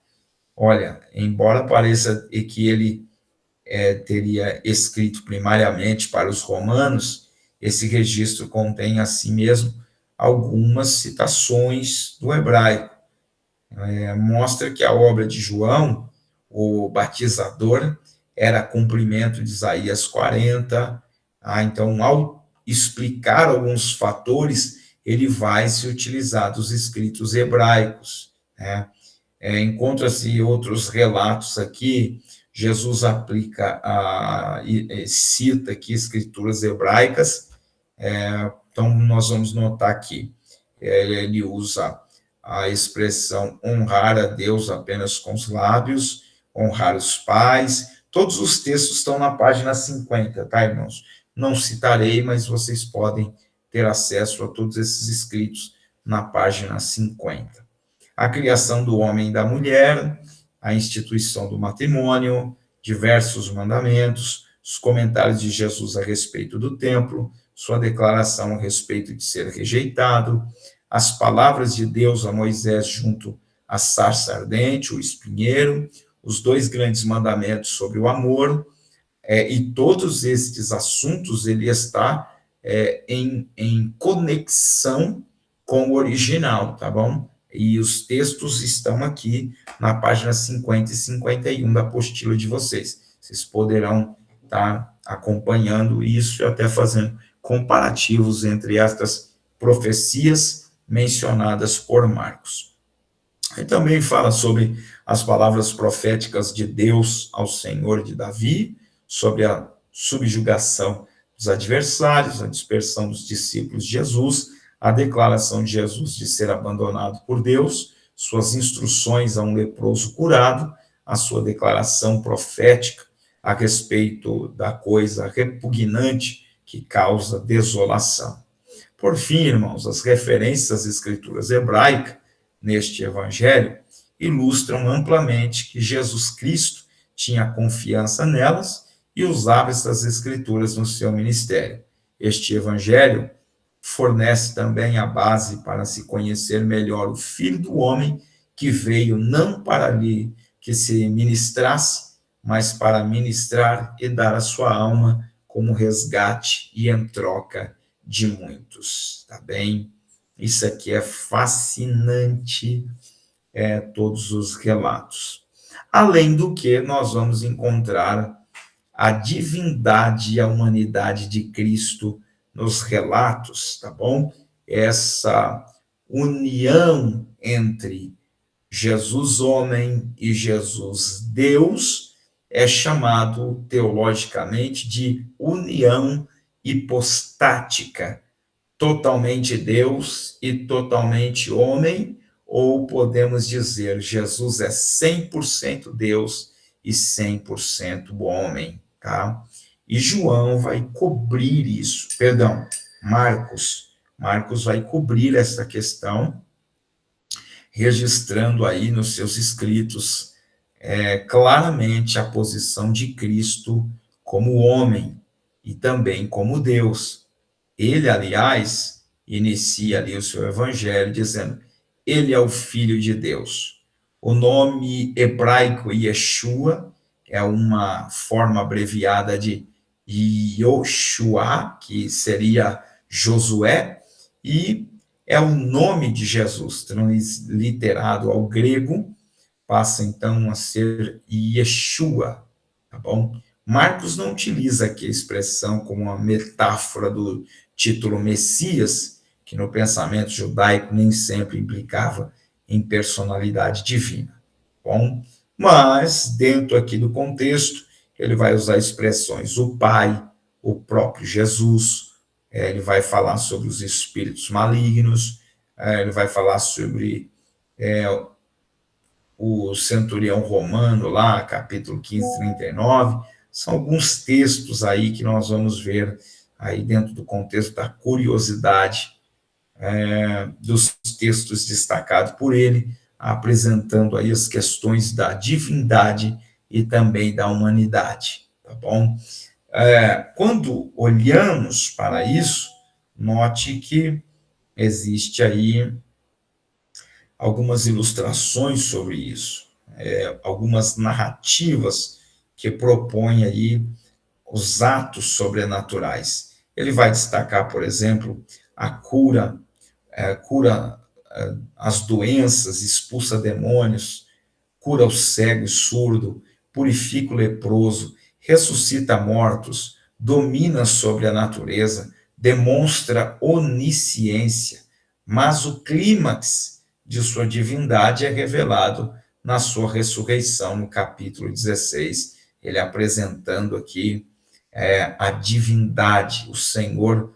Olha, embora pareça que ele teria escrito primariamente para os romanos, esse registro contém, assim mesmo, algumas citações do hebraico. Mostra que a obra de João, o batizador, era cumprimento de Isaías 40. Então, ao explicar alguns fatores, ele vai se utilizar dos escritos hebraicos. Né? Encontra-se outros relatos aqui. Jesus cita aqui escrituras hebraicas. Então, nós vamos notar aqui, ele usa a expressão honrar a Deus apenas com os lábios, honrar os pais. Todos os textos estão na página 50, tá, irmãos? Não citarei, mas vocês podem ter acesso a todos esses escritos na página 50. A criação do homem e da mulher, a instituição do matrimônio, diversos mandamentos, os comentários de Jesus a respeito do templo, sua declaração a respeito de ser rejeitado, as palavras de Deus a Moisés junto à sarça ardente, o espinheiro, os 2 grandes mandamentos sobre o amor, e todos estes assuntos ele está em conexão com o original, tá bom? E os textos estão aqui na página 50 e 51 da apostila de vocês. Vocês poderão estar acompanhando isso e até fazendo comparativos entre estas profecias mencionadas por Marcos. Ele também fala sobre as palavras proféticas de Deus ao Senhor de Davi, sobre a subjugação dos adversários, a dispersão dos discípulos de Jesus, a declaração de Jesus de ser abandonado por Deus, suas instruções a um leproso curado, a sua declaração profética a respeito da coisa repugnante que causa desolação. Por fim, irmãos, as referências às escrituras hebraicas neste evangelho ilustram amplamente que Jesus Cristo tinha confiança nelas e usava essas escrituras no seu ministério. Este evangelho fornece também a base para se conhecer melhor o Filho do Homem, que veio não para lhe que se ministrasse, mas para ministrar e dar a sua alma como resgate e em troca de muitos, tá bem? Isso aqui é fascinante, todos os relatos. Além do que, nós vamos encontrar a divindade e a humanidade de Cristo nos relatos, tá bom? Essa união entre Jesus homem e Jesus Deus é chamado teologicamente de união hipostática, totalmente Deus e totalmente homem, ou podemos dizer, Jesus é 100% Deus e 100% homem, tá? E João vai cobrir isso, Marcos vai cobrir essa questão, registrando aí nos seus escritos claramente a posição de Cristo como homem e também como Deus. Ele, aliás, inicia ali o seu evangelho dizendo, ele é o Filho de Deus. O nome hebraico Yeshua é uma forma abreviada de Yoshua, que seria Josué, e é o nome de Jesus, transliterado ao grego, passa então a ser Yeshua, tá bom? Marcos não utiliza aqui a expressão como uma metáfora do título Messias, que no pensamento judaico nem sempre implicava em personalidade divina, tá bom? Mas, dentro aqui do contexto, ele vai usar expressões o Pai, o próprio Jesus, ele vai falar sobre os espíritos malignos, ele vai falar sobre o centurião romano lá, capítulo 15, 39, são alguns textos aí que nós vamos ver aí dentro do contexto da curiosidade dos textos destacados por ele, apresentando aí as questões da divindade e também da humanidade, tá bom? Quando olhamos para isso, note que existe aí algumas ilustrações sobre isso, algumas narrativas que propõem aí os atos sobrenaturais. Ele vai destacar, por exemplo, a cura as doenças, expulsa demônios, cura o cego e surdo, purifica o leproso, ressuscita mortos, domina sobre a natureza, demonstra onisciência, mas o clímax de sua divindade é revelado na sua ressurreição, no capítulo 16, ele apresentando aqui a divindade, o Senhor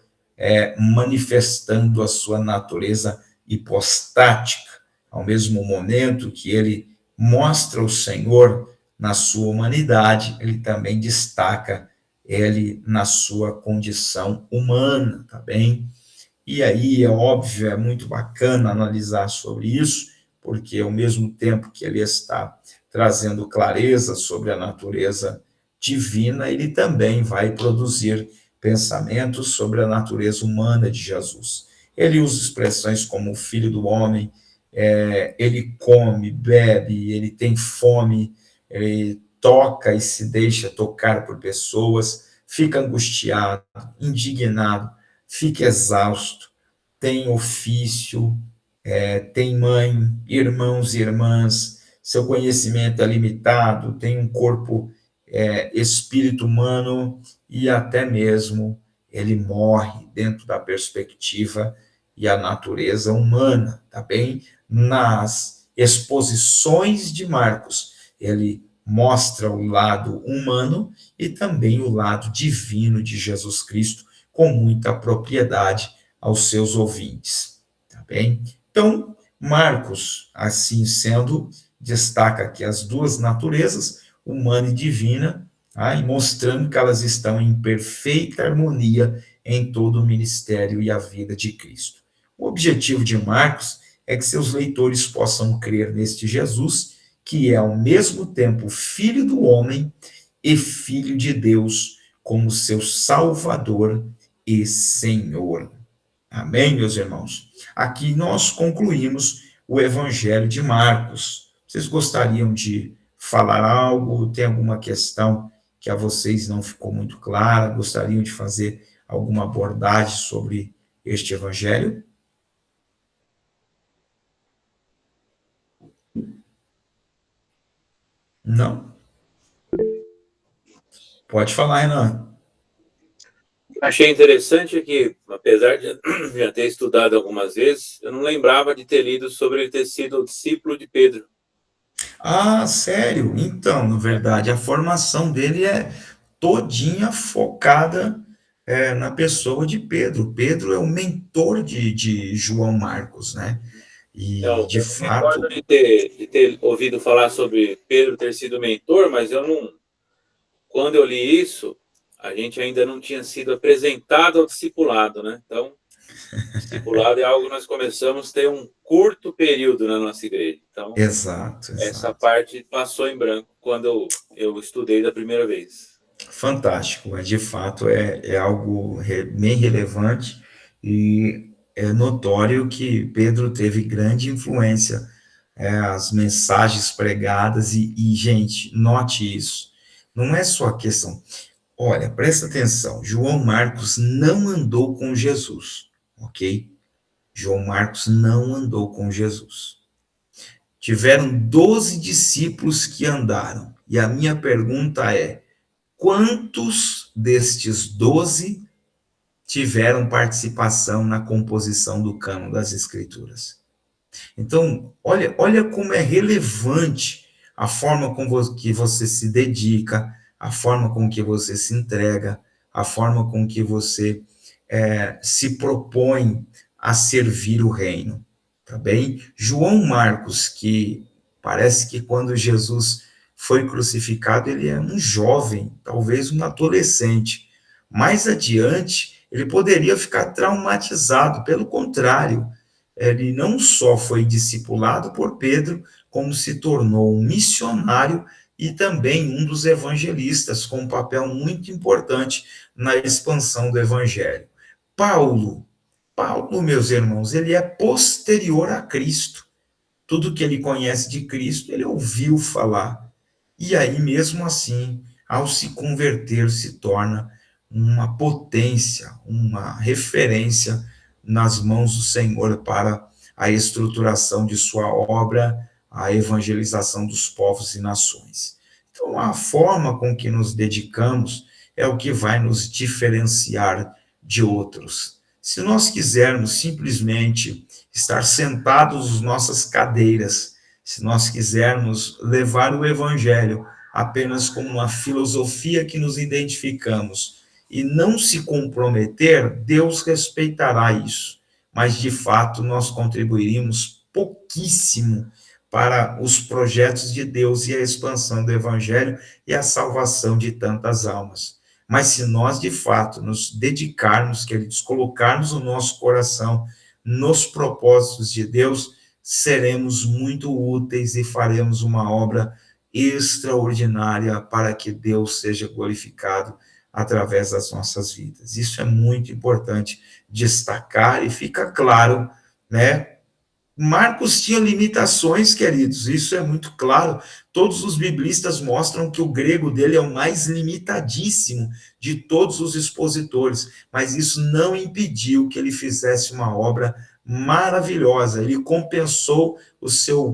manifestando a sua natureza hipostática, ao mesmo momento que ele mostra o Senhor na sua humanidade, ele também destaca ele na sua condição humana, tá bem? E aí, é óbvio, é muito bacana analisar sobre isso, porque ao mesmo tempo que ele está trazendo clareza sobre a natureza divina, ele também vai produzir pensamentos sobre a natureza humana de Jesus. Ele usa expressões como o filho do homem, ele come, bebe, ele tem fome, ele toca e se deixa tocar por pessoas, fica angustiado, indignado, fica exausto, tem ofício, tem mãe, irmãos e irmãs, seu conhecimento é limitado, tem um corpo, espírito humano, e até mesmo ele morre dentro da perspectiva e a natureza humana, tá bem? Nas exposições de Marcos, ele mostra o lado humano e também o lado divino de Jesus Cristo, com muita propriedade aos seus ouvintes, tá bem? Então, Marcos, assim sendo, destaca aqui as duas naturezas, humana e divina, e mostrando que elas estão em perfeita harmonia em todo o ministério e a vida de Cristo. O objetivo de Marcos é que seus leitores possam crer neste Jesus, que é ao mesmo tempo filho do homem e filho de Deus, como seu Salvador e Senhor. Amém, meus irmãos? Aqui nós concluímos o Evangelho de Marcos. Vocês gostariam de falar algo? Tem alguma questão que a vocês não ficou muito clara? Gostariam de fazer alguma abordagem sobre este Evangelho? Não? Pode falar, Renan. Achei interessante que, apesar de já ter estudado algumas vezes, eu não lembrava de ter lido sobre ele ter sido o discípulo de Pedro. Ah, sério? Então, na verdade, a formação dele é todinha focada na pessoa de Pedro. Pedro é o mentor de João Marcos, né? E, Então, de eu fato... recordo de ter ouvido falar sobre Pedro ter sido mentor, mas eu não... Quando eu li isso, a gente ainda não tinha sido apresentado ao discipulado, né? Então, discipulado é algo que nós começamos a ter um curto período na nossa igreja. Então, Exato. Essa parte passou em branco quando eu estudei da primeira vez. Fantástico, mas de fato é algo bem relevante e é notório que Pedro teve grande influência, as mensagens pregadas gente, note isso, não é só a questão, olha, presta atenção, João Marcos não andou com Jesus, ok? João Marcos não andou com Jesus. tiveram 12 discípulos que andaram. E a minha pergunta é: quantos destes 12 tiveram participação na composição do cânon das Escrituras? Então, olha como é relevante a forma com que você se dedica, a forma com que você se entrega, a forma com que você se propõe a servir o reino, tá bem? João Marcos, que parece que quando Jesus foi crucificado, ele é um jovem, talvez um adolescente. Mais adiante, ele poderia ficar traumatizado, pelo contrário, ele não só foi discipulado por Pedro, como se tornou um missionário e também um dos evangelistas, com um papel muito importante na expansão do evangelho. Paulo, meus irmãos, ele é posterior a Cristo. Tudo que ele conhece de Cristo, ele ouviu falar. E aí, mesmo assim, ao se converter, se torna uma potência, uma referência nas mãos do Senhor para a estruturação de sua obra, a evangelização dos povos e nações. Então, a forma com que nos dedicamos é o que vai nos diferenciar de outros. Se nós quisermos simplesmente estar sentados nas nossas cadeiras, se nós quisermos levar o evangelho apenas como uma filosofia que nos identificamos e não se comprometer, Deus respeitará isso. Mas, de fato, nós contribuiríamos pouquíssimo para os projetos de Deus e a expansão do evangelho e a salvação de tantas almas. Mas se nós, de fato, nos dedicarmos, queridos, colocarmos o nosso coração nos propósitos de Deus, seremos muito úteis e faremos uma obra extraordinária para que Deus seja glorificado através das nossas vidas. Isso é muito importante destacar e fica claro, né? Marcos tinha limitações, queridos, isso é muito claro. Todos os biblistas mostram que o grego dele é o mais limitadíssimo de todos os expositores, mas isso não impediu que ele fizesse uma obra maravilhosa. Ele compensou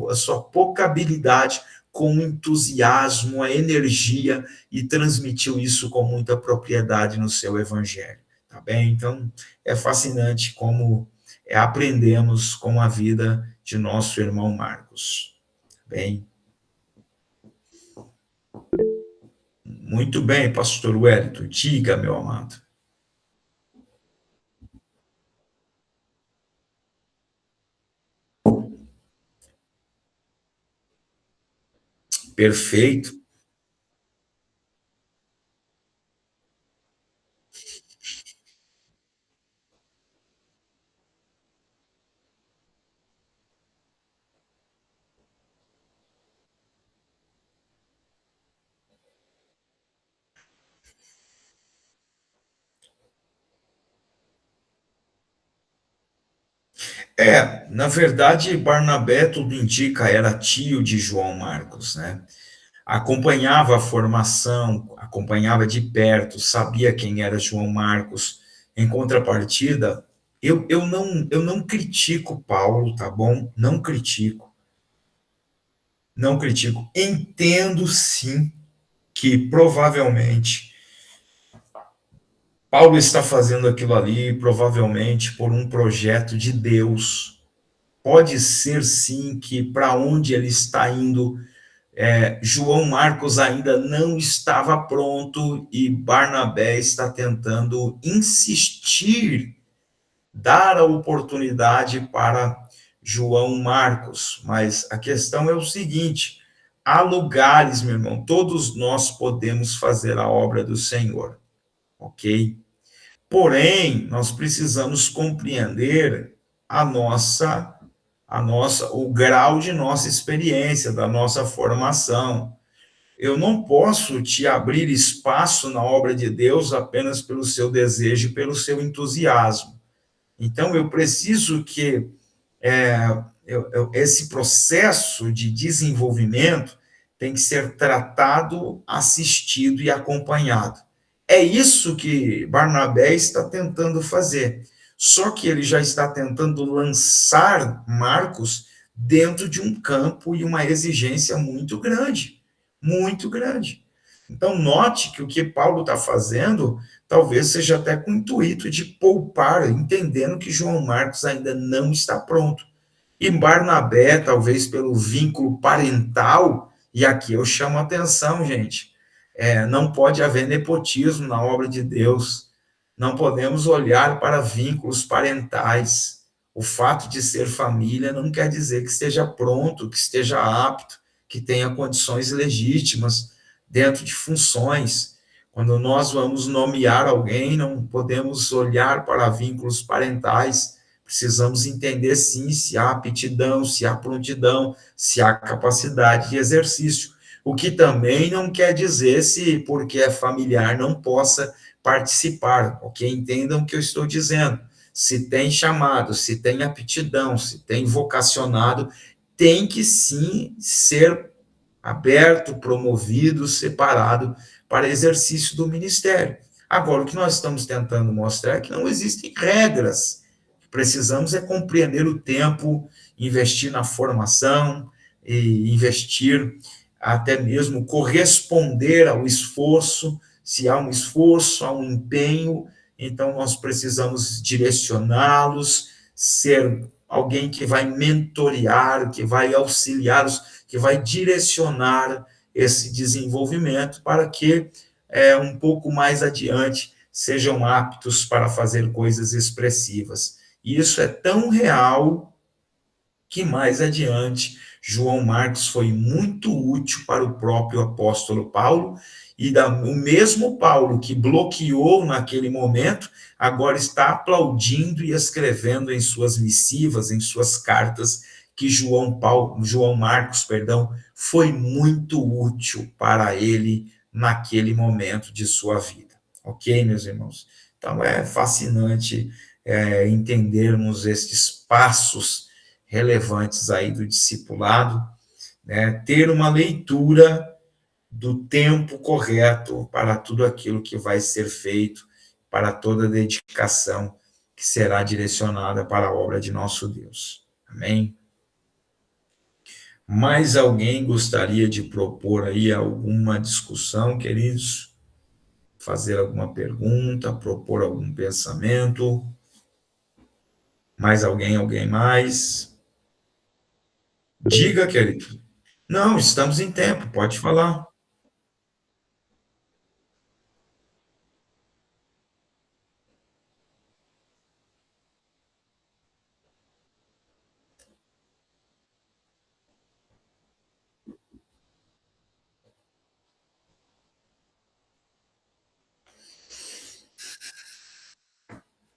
a sua pouca habilidade com entusiasmo, a energia, e transmitiu isso com muita propriedade no seu evangelho, tá bem? Então, é fascinante como aprendemos com a vida de nosso irmão Marcos. Bem, muito bem, pastor Wellington, diga, meu amado. Perfeito. Na verdade, Barnabé, tudo indica, era tio de João Marcos, né? Acompanhava a formação, acompanhava de perto, sabia quem era João Marcos. Em contrapartida, eu não critico Paulo, tá bom? Não critico. Entendo, sim, que provavelmente Paulo está fazendo aquilo ali, provavelmente por um projeto de Deus. Pode ser, sim, que para onde ele está indo, João Marcos ainda não estava pronto e Barnabé está tentando insistir, dar a oportunidade para João Marcos. Mas a questão é o seguinte: há lugares, meu irmão, todos nós podemos fazer a obra do Senhor, ok? Porém, nós precisamos compreender o grau de nossa experiência, da nossa formação. Eu não posso te abrir espaço na obra de Deus apenas pelo seu desejo e pelo seu entusiasmo. Então, eu preciso que esse processo de desenvolvimento tem que ser tratado, assistido e acompanhado. É isso que Barnabé está tentando fazer. Só que ele já está tentando lançar Marcos dentro de um campo e uma exigência muito grande, muito grande. Então, note que o que Paulo está fazendo talvez seja até com o intuito de poupar, entendendo que João Marcos ainda não está pronto. E Barnabé, talvez pelo vínculo parental, e aqui eu chamo a atenção, gente, não pode haver nepotismo na obra de Deus, não podemos olhar para vínculos parentais. O fato de ser família não quer dizer que esteja pronto, que esteja apto, que tenha condições legítimas dentro de funções. Quando nós vamos nomear alguém, não podemos olhar para vínculos parentais. Precisamos entender, sim, se há aptidão, se há prontidão, se há capacidade de exercício. O que também não quer dizer se, porque é familiar, não possa participar, ok? Entendam o que eu estou dizendo. Se tem chamado, se tem aptidão, se tem vocacionado, tem que sim ser aberto, promovido, separado para exercício do ministério. Agora, o que nós estamos tentando mostrar é que não existem regras. Precisamos é compreender o tempo, investir na formação, e investir até mesmo corresponder ao esforço. Se há um esforço, há um empenho, então nós precisamos direcioná-los, ser alguém que vai mentorear, que vai auxiliá-los, que vai direcionar esse desenvolvimento para que um pouco mais adiante sejam aptos para fazer coisas expressivas. E isso é tão real que mais adiante João Marcos foi muito útil para o próprio apóstolo Paulo, e o mesmo Paulo que bloqueou naquele momento, agora está aplaudindo e escrevendo em suas missivas, em suas cartas, que João Marcos, foi muito útil para ele naquele momento de sua vida. Ok, meus irmãos? Então, é fascinante entendermos estes passos relevantes aí do discipulado, né? Ter uma leitura do tempo correto para tudo aquilo que vai ser feito, para toda a dedicação que será direcionada para a obra de nosso Deus. Amém? Mais alguém gostaria de propor aí alguma discussão, queridos? Fazer alguma pergunta, propor algum pensamento? Mais alguém, alguém mais? Diga, querido. Não, estamos em tempo, pode falar.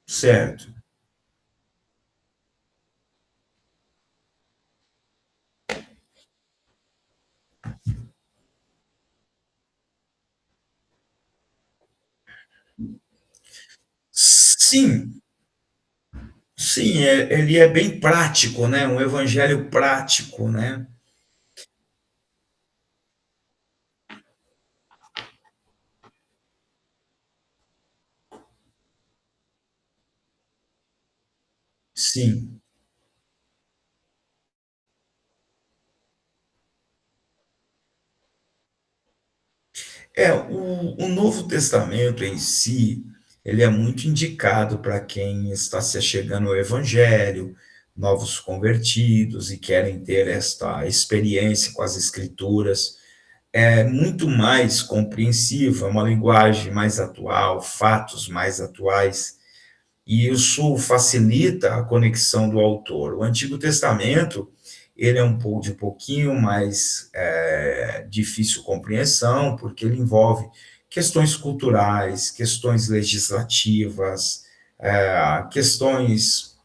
Certo. Sim, sim, ele é bem prático, né? Um evangelho prático, né? Sim. O Novo Testamento em si, ele é muito indicado para quem está se achegando ao Evangelho, novos convertidos e querem ter esta experiência com as Escrituras. É muito mais compreensiva, uma linguagem mais atual, fatos mais atuais, e isso facilita a conexão do autor. O Antigo Testamento, ele é de um pouquinho mais difícil compreensão, porque ele envolve questões culturais, questões legislativas, questões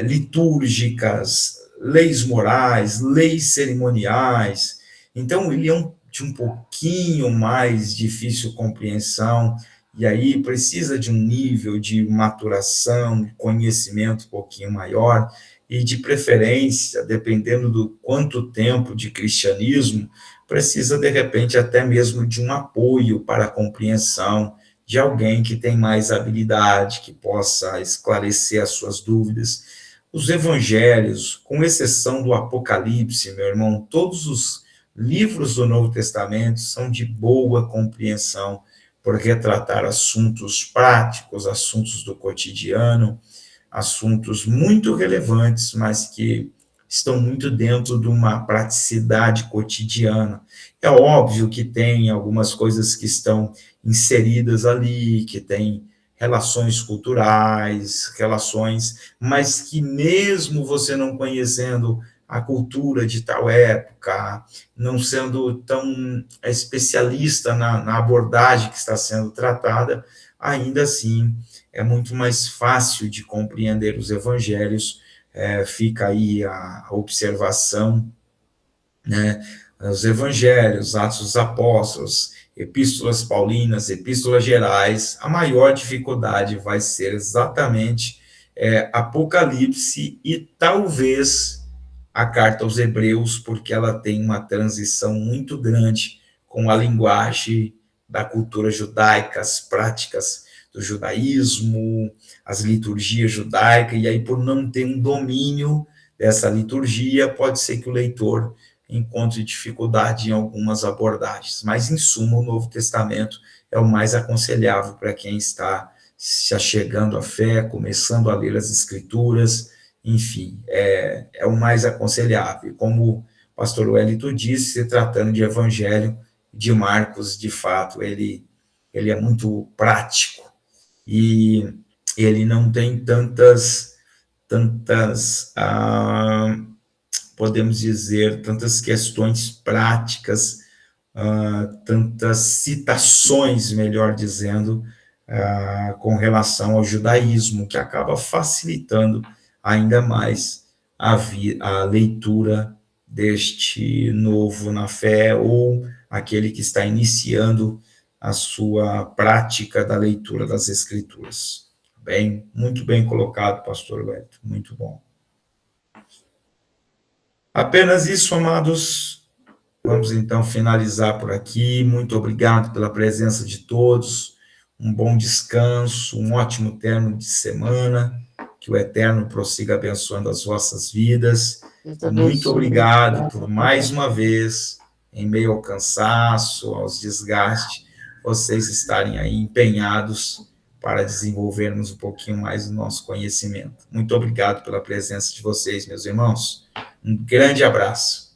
litúrgicas, leis morais, leis cerimoniais. Então, ele é de um pouquinho mais difícil compreensão, e aí precisa de um nível de maturação, de conhecimento um pouquinho maior, e de preferência, dependendo do quanto tempo de cristianismo, precisa, de repente, até mesmo de um apoio para a compreensão de alguém que tem mais habilidade, que possa esclarecer as suas dúvidas. Os evangelhos, com exceção do Apocalipse, meu irmão, todos os livros do Novo Testamento são de boa compreensão, por retratar assuntos práticos, assuntos do cotidiano, assuntos muito relevantes, mas que estão muito dentro de uma praticidade cotidiana. É óbvio que tem algumas coisas que estão inseridas ali, que tem relações culturais, relações, mas que mesmo você não conhecendo a cultura de tal época, não sendo tão especialista na abordagem que está sendo tratada, ainda assim é muito mais fácil de compreender os evangelhos. Fica aí a observação, né? Os evangelhos, Atos dos Apóstolos, epístolas paulinas, epístolas gerais, a maior dificuldade vai ser exatamente Apocalipse e talvez a carta aos Hebreus, porque ela tem uma transição muito grande com a linguagem da cultura judaica, as práticas do judaísmo, as liturgias judaicas, e aí por não ter um domínio dessa liturgia, pode ser que o leitor encontre dificuldade em algumas abordagens, mas em suma o Novo Testamento é o mais aconselhável para quem está se achegando à fé, começando a ler as Escrituras, enfim, é o mais aconselhável. Como o pastor Wellington disse, se tratando de evangelho de Marcos, de fato, ele é muito prático e ele não tem tantas podemos dizer, tantas questões práticas, tantas citações, melhor dizendo, com relação ao judaísmo, que acaba facilitando ainda mais a leitura deste novo na fé, ou aquele que está iniciando a sua prática da leitura das Escrituras. Bem, muito bem colocado, pastor Wellington, muito bom. Apenas isso, amados. Vamos então finalizar por aqui. Muito obrigado pela presença de todos. Um bom descanso, um ótimo término de semana. Que o Eterno prossiga abençoando as vossas vidas. Muito obrigado por mais uma vez, em meio ao cansaço, aos desgastes, vocês estarem aí empenhados para desenvolvermos um pouquinho mais o nosso conhecimento. Muito obrigado pela presença de vocês, meus irmãos. Um grande abraço.